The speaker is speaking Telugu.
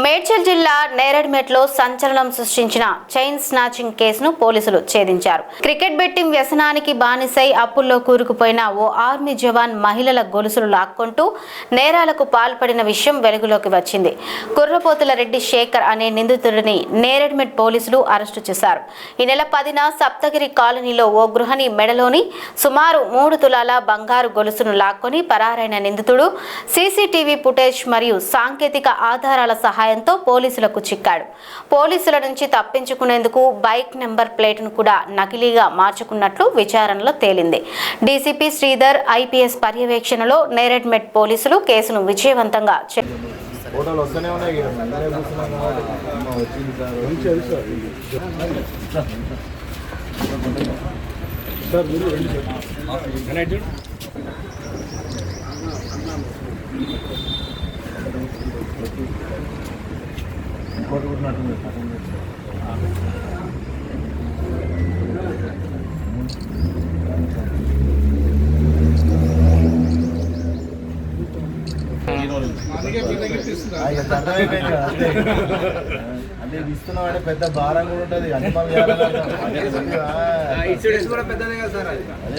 మేడ్చల్ జిల్లా నేరెడ్మెట్లో సంచలనం సృష్టించిన చైన్ స్నాచింగ్ కేసును పోలీసులు ఛేదించారు. క్రికెట్ బెట్టింగ్ వ్యసనానికి బానిసై అప్పుల్లో కూరుకుపోయిన ఓ ఆర్మీ జవాన్ మహిళల గొలుసులు లాక్కొంటూ నేరాలకు పాల్పడిన విషయం వెలుగులోకి వచ్చింది. కుర్రపోతుల రెడ్డి శేఖర్ అనే నిందితుడిని నేరెడ్మెట్ పోలీసులు అరెస్టు చేశారు. ఈ నెల 10న సప్తగిరి కాలనీలో ఓ గృహిణి మెడలోని సుమారు 3 తులాల బంగారు గొలుసును లాక్కొని పరారైన నిందితుడు సీసీటీవీ ఫుటేజ్ మరియు సాంకేతిక ఆధారాల సహాయంతో పోలీసులకు చిక్కాడు. పోలీసుల నుంచి తప్పించుకునేందుకు బైక్ నెంబర్ ప్లేట్ను కూడా నకిలీగా మార్చుకున్నట్లు విచారణలో తేలింది. డీసీపీ శ్రీధర్ ఐపీఎస్ పర్యవేక్షణలో నేరెడ్మెట్ పోలీసులు కేసును విజయవంతంగా అంటే ఇస్తున్నాం పెద్ద భారం కూడా ఉంటుంది. అన్ని